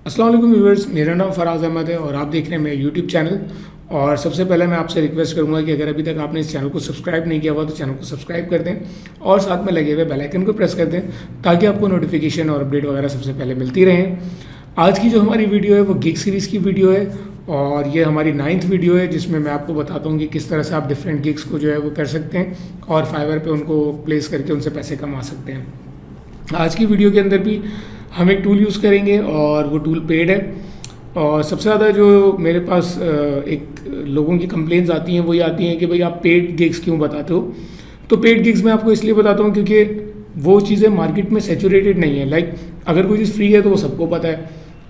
अस्सलाम वालेकुम व्यूअर्स, मेरा नाम फराज अहमद है और आप देख रहे हैं मेरा यूट्यूब चैनल। और सबसे पहले मैं आपसे रिक्वेस्ट करूंगा कि अगर अभी तक आपने इस चैनल को सब्सक्राइब नहीं किया हुआ तो चैनल को सब्सक्राइब कर दें और साथ में लगे हुए बेल आइकन को प्रेस कर दें ताकि आपको नोटिफिकेशन और अपडेट वगैरह सबसे पहले मिलती रहें। आज की जो हमारी वीडियो है वो गिग सीरीज़ की वीडियो है और ये हमारी 9th वीडियो है जिसमें मैं आपको बताता हूँ कि किस तरह से आप डिफरेंट गिग्स को जो है वो कर सकते हैं और फाइवर पे उनको प्लेस करके उनसे पैसे कमा सकते हैं। आज की वीडियो के अंदर भी हम एक टूल यूज़ करेंगे और वो टूल पेड है। और सबसे ज़्यादा जो मेरे पास एक लोगों की कंप्लेंट्स आती हैं वो ये आती हैं कि भाई आप पेड गिग्स क्यों बताते हो। तो पेड गिग्स मैं आपको इसलिए बताता हूँ क्योंकि वो चीज़ें मार्केट में सैचुरेटेड नहीं है। लाइक अगर कोई चीज़ फ्री है तो वो सबको पता है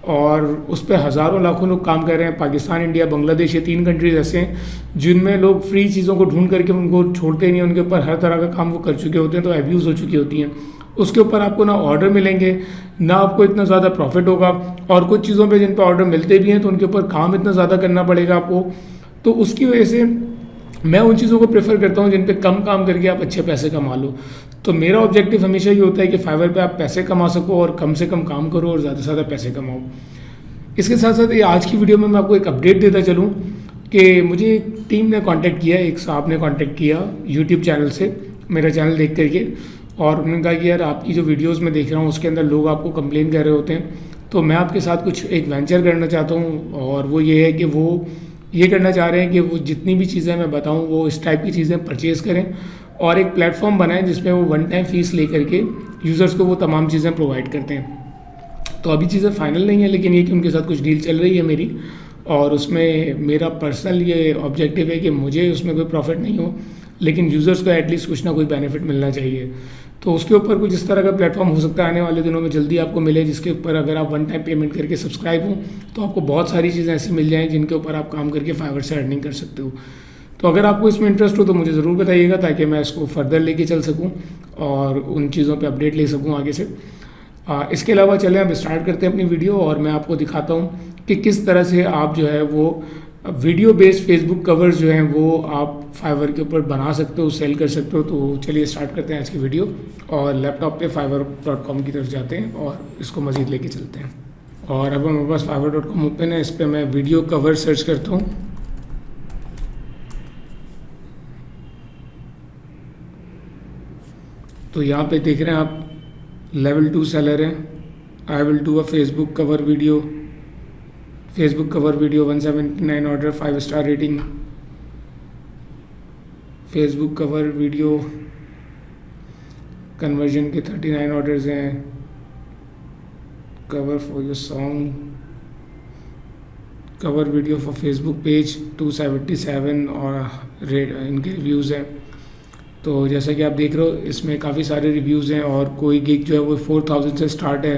और उस पर हज़ारों लाखों लोग काम कर रहे हैं। पाकिस्तान, इंडिया, बांग्लादेश, ये 3 कंट्रीज ऐसे हैं जिनमें लोग फ्री चीज़ों को ढूंढ करके उनको छोड़ते नहीं, उनके ऊपर हर तरह का काम वो कर चुके होते हैं, तो एब्यूज़ हो चुकी होती हैं। उसके ऊपर आपको ना ऑर्डर मिलेंगे ना आपको इतना ज़्यादा प्रॉफिट होगा और कुछ चीज़ों पे जिन पे ऑर्डर मिलते भी हैं तो उनके ऊपर काम इतना ज़्यादा करना पड़ेगा आपको। तो उसकी वजह से मैं उन चीज़ों को प्रेफर करता हूँ जिन पे कम काम करके आप अच्छे पैसे कमा लो। तो मेरा ऑब्जेक्टिव हमेशा ये होता है कि फाइवर पे आप पैसे कमा सको और कम से कम काम करो और ज़्यादा से ज़्यादा पैसे कमाओ। इसके साथ साथ ये आज की वीडियो में मैं आपको एक अपडेट देता चलूँ कि मुझे एक टीम ने कांटेक्ट किया, एक साहब ने कांटेक्ट किया यूट्यूब चैनल से, मेरा चैनल देख करके, और उन्होंने कहा कि यार आपकी जो वीडियोस मैं देख रहा हूँ उसके अंदर लोग आपको कंप्लेन कर रहे होते हैं, तो मैं आपके साथ कुछ एक वेंचर करना चाहता हूँ। और वो ये है कि वो ये करना चाह रहे हैं कि वो जितनी भी चीज़ें मैं बताऊँ वो इस टाइप की चीज़ें परचेज़ करें और एक प्लेटफॉर्म बनाएं जिसमें वो वन टाइम फीस ले करके यूज़र्स को वो तमाम चीज़ें प्रोवाइड करते हैं। तो अभी चीज़ें फाइनल नहीं है लेकिन ये कि उनके साथ कुछ डील चल रही है मेरी, और उसमें मेरा पर्सनल ये ऑब्जेक्टिव है कि मुझे उसमें कोई प्रॉफिट नहीं हो लेकिन यूज़र्स को एटलीस्ट कुछ ना कोई बेनिफिट मिलना चाहिए। तो उसके ऊपर कुछ इस तरह का प्लेटफॉर्म हो सकता है आने वाले दिनों में जल्दी आपको मिले, जिसके ऊपर अगर आप वन टाइम पेमेंट करके सब्सक्राइब हो तो आपको बहुत सारी चीज़ें ऐसी मिल जाएँ जिनके ऊपर आप काम करके फाइवर से अर्निंग कर सकते हो। तो अगर आपको इसमें इंटरेस्ट हो तो मुझे ज़रूर बताइएगा ताकि मैं इसको फर्दर लेके चल सकूँ और उन चीज़ों पे अपडेट ले सकूँ आगे से। इसके अलावा चलें अब स्टार्ट करते हैं अपनी वीडियो और मैं आपको दिखाता हूँ कि किस तरह से आप जो है वो वीडियो बेस्ड फेसबुक कवर्स जो हैं वो आप फाइवर के ऊपर बना सकते हो, सेल कर सकते हो। तो चलिए स्टार्ट करते हैं आज की वीडियो और लैपटॉप पे fiverr.com की तरफ जाते हैं और इसको मज़ीद लेके चलते हैं। और अब हमारे पास fiverr.com ओपन है, इस पर मैं वीडियो कवर सर्च करता हूँ। तो यहाँ पे देख रहे हैं आप लेवल 2 सेलर है। I will do a Facebook cover video 179 order 5 star rating. Facebook cover video conversion के 39 ऑर्डर्स हैं। Cover for your song, cover video for Facebook page 277 और इनके रिव्यूज़ हैं। तो जैसा कि आप देख रहे हो इसमें काफ़ी सारे रिव्यूज़ हैं और कोई गिग जो है वो 4000 से स्टार्ट है,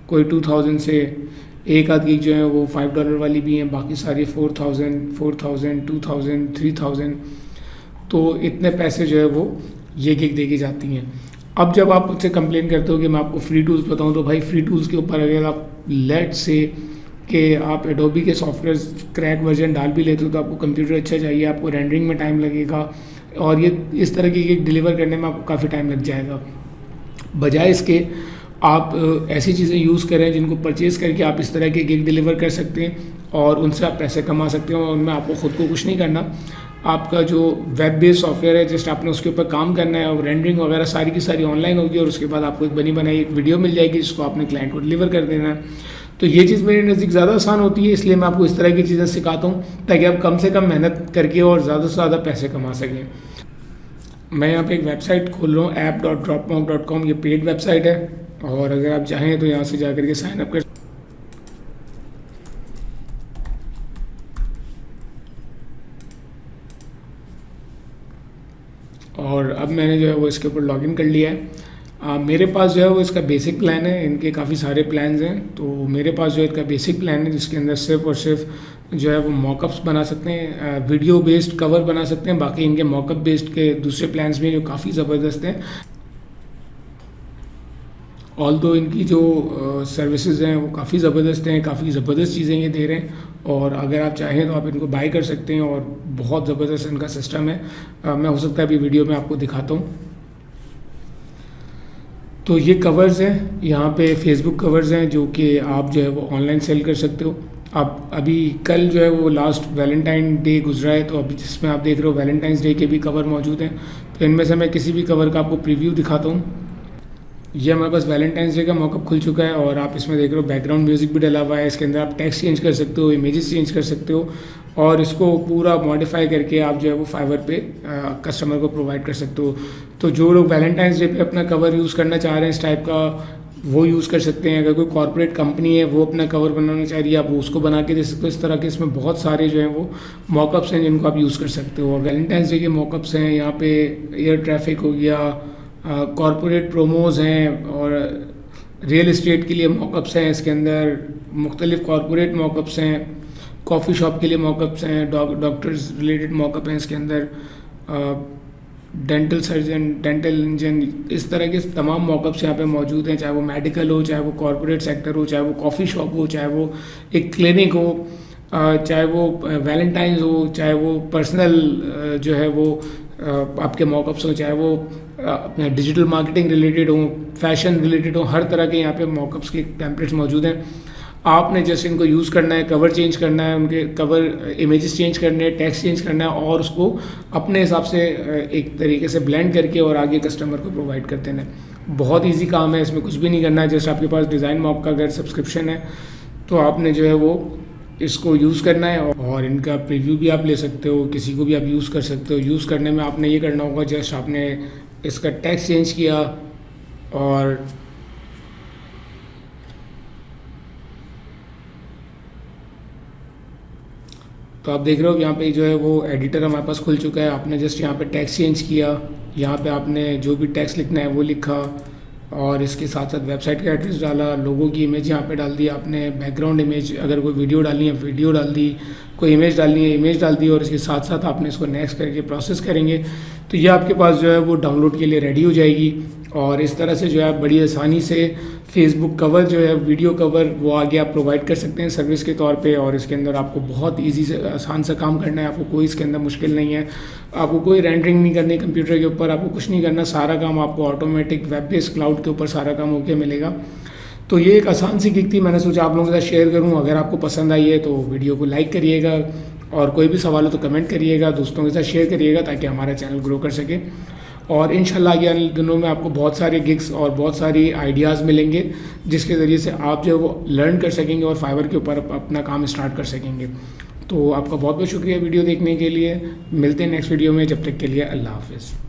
कोई 2000 से, एक आध गिग जो है वो $5 वाली भी हैं, बाकी सारी 4000, 2000, 3000। तो इतने पैसे जो है वो ये गिग देके जाती हैं। अब जब आप मुझसे कंप्लेन करते हो कि मैं आपको फ्री टूल्स बताऊं, तो भाई फ्री टूल्स के ऊपर अगर आप लेट से कि आप एडोबी के सॉफ्टवेयर क्रैक वर्जन डाल भी लेते हो तो आपको कंप्यूटर अच्छा चाहिए, आपको रेंडरिंग में टाइम लगेगा और ये इस तरह की गिग डिलीवर करने में आपको काफ़ी टाइम लग जाएगा। बजाय इसके आप ऐसी चीज़ें यूज़ करें जिनको परचेज़ करके आप इस तरह के गिग डिलीवर कर सकते हैं और उनसे आप पैसे कमा सकते हो। और उनमें आपको ख़ुद को कुछ नहीं करना, आपका जो वेब बेस्ड सॉफ्टवेयर है जस्ट आपने उसके ऊपर काम करना है और रेंडरिंग वगैरह सारी की सारी ऑनलाइन होगी और उसके बाद आपको एक बनी बनाई वीडियो मिल जाएगी जिसको आपने क्लाइंट को डिलीवर कर देना है। तो ये चीज़ मेरे नज़दीक ज़्यादा आसान होती है, इसलिए मैं आपको इस तरह की चीज़ें सिखाता हूँ ताकि आप कम से कम मेहनत करके और ज़्यादा से ज़्यादा पैसे कमा सकें। मैं यहाँ पे एक वेबसाइट खोल रहा हूँ app.dropmonk.com, ये पेड वेबसाइट है और अगर आप चाहें तो यहाँ से जा करके साइन अप कर। और अब मैंने जो है वो इसके ऊपर लॉगिन कर लिया है। मेरे पास जो है वो इसका बेसिक प्लान है, इनके काफ़ी सारे प्लान्स हैं। तो मेरे पास जो है इसका बेसिक प्लान है जिसके अंदर सिर्फ और सिर्फ जो है वो मॉकअप्स बना सकते हैं, वीडियो बेस्ड कवर बना सकते हैं। बाकी इनके मॉकअप बेस्ड के दूसरे प्लान्स भी जो काफ़ी ज़बरदस्त हैं। ऑल्दो इनकी जो सर्विसेज हैं वो काफ़ी ज़बरदस्त हैं, काफ़ी ज़बरदस्त चीज़ें ये दे रहे हैं और अगर आप चाहें तो आप इनको बाय कर सकते हैं और बहुत ज़बरदस्त इनका सिस्टम है। मैं हो सकता है अभी वीडियो में आपको दिखाता हूँ। तो ये कवर्स हैं, यहाँ पे फेसबुक कवर्स हैं जो कि आप जो है वो ऑनलाइन सेल कर सकते हो। आप अभी कल जो है वो लास्ट वैलेंटाइन डे गुजरा है, तो अभी जिसमें आप देख रहे हो वैलेंटाइंस डे के भी कवर मौजूद हैं। तो इनमें से मैं किसी भी कवर का आपको प्रीव्यू दिखाता हूँ। ये हमारे पास वैलेंटाइंस डे का मॉकअप खुल चुका है और आप इसमें देख रहे हो बैकग्राउंड म्यूजिक भी डला हुआ है। इसके अंदर आप टेक्स्ट चेंज कर सकते हो, इमेजेस चेंज कर सकते हो और इसको पूरा मॉडिफाई करके आप जो है वो फाइवर पे कस्टमर को प्रोवाइड कर सकते हो। तो जो लोग वैलेंटाइंस डे पे अपना कवर यूज़ करना चाह रहे हैं इस टाइप का, वो यूज़ कर सकते हैं। अगर कोई कॉर्पोरेट कंपनी है वो अपना कवर बनाना चाह रही है, आप वो उसको बना के दे सकते हो। इस तरह के इसमें बहुत सारे जो हैं वो मॉकअप्स हैं जिनको आप यूज़ कर सकते हो। और वैलेंटाइंस डे के मॉकअप्स हैं, यहाँ पे एयर ट्रैफिक हो गया, कॉरपोरेट प्रोमोज़ हैं और रियल इस्टेट के लिए मॉकअप्स हैं। इसके अंदर मुख्तलिफ कॉरपोरेट मॉकअप्स हैं, कॉफ़ी शॉप के लिए मॉकअप्स हैं, डॉक्टर्स रिलेटेड मॉकअप हैं इसके अंदर, डेंटल सर्जन, डेंटल इंजन, इस तरह के तमाम मॉकअप्स यहाँ पे मौजूद हैं। चाहे वो मेडिकल हो, चाहे वो कॉरपोरेट सेक्टर हो, चाहे वो कॉफ़ी शॉप हो, चाहे वो एक क्लिनिक हो, चाहे वो वैलेंटाइंस हो, चाहे वो पर्सनल जो है वो आपके मॉकअप्स हों, चाहे वो अपने डिजिटल मार्केटिंग रिलेटेड हो, फैशन रिलेटेड हो, हर तरह के यहाँ पे मॉकअप्स के टेम्पलेट्स मौजूद हैं। आपने जैसे इनको यूज़ करना है, कवर चेंज करना है, उनके कवर इमेजेस चेंज करने हैं, टेक्स्ट चेंज करना है और उसको अपने हिसाब से एक तरीके से ब्लेंड करके और आगे कस्टमर को प्रोवाइड कर देना है। बहुत इजी काम है, इसमें कुछ भी नहीं करना है। जैसे आपके पास डिज़ाइन मॉक का अगर सब्सक्रिप्शन है तो आपने जो है वो इसको यूज़ करना है और इनका प्रीव्यू भी आप ले सकते हो, किसी को भी आप यूज़ कर सकते हो। यूज़ करने में आपने ये करना होगा, जस्ट आपने इसका टेक्स्ट चेंज किया और तो आप देख रहे हो यहाँ पे जो है वो एडिटर हमारे पास खुल चुका है। आपने जस्ट यहाँ पे टेक्स्ट चेंज किया, यहाँ पे आपने जो भी टेक्स्ट लिखना है वो लिखा और इसके साथ साथ वेबसाइट का एड्रेस डाला, लोगों की इमेज यहाँ पे डाल दी आपने, बैकग्राउंड इमेज, अगर कोई वीडियो डालनी है वीडियो डाल दी, कोई इमेज डालनी है इमेज डाल दी और इसके साथ साथ आपने इसको नेक्स्ट करके प्रोसेस करेंगे तो ये आपके पास जो है वो डाउनलोड के लिए रेडी हो जाएगी। और इस तरह से जो है बड़ी आसानी से फेसबुक कवर जो है वीडियो कवर वो आगे आप प्रोवाइड कर सकते हैं सर्विस के तौर पे। और इसके अंदर आपको बहुत इजी से आसान सा काम करना है, आपको कोई इसके अंदर मुश्किल नहीं है, आपको कोई रेंडरिंग नहीं करनी कंप्यूटर के ऊपर, आपको कुछ नहीं करना, सारा काम आपको ऑटोमेटिक वेब बेस्ड क्लाउड के ऊपर सारा काम होकर मिलेगा। तो ये एक आसान सी गिग थी, मैंने सोचा आप लोगों के साथ शेयर करूँ। अगर आपको पसंद आई है तो वीडियो को लाइक करिएगा और कोई भी सवाल हो तो कमेंट करिएगा, दोस्तों के साथ शेयर करिएगा ताकि हमारा चैनल ग्रो कर सके। और इंशाल्लाह आगे आने दिनों में आपको बहुत सारे गिग्स और बहुत सारी आइडियाज़ मिलेंगे जिसके ज़रिए से आप जो है वो लर्न कर सकेंगे और फाइवर के ऊपर अपना काम स्टार्ट कर सकेंगे। तो आपका बहुत बहुत शुक्रिया वीडियो देखने के लिए। मिलते हैं नेक्स्ट वीडियो में, जब तक के लिए अल्लाह हाफ़िज़।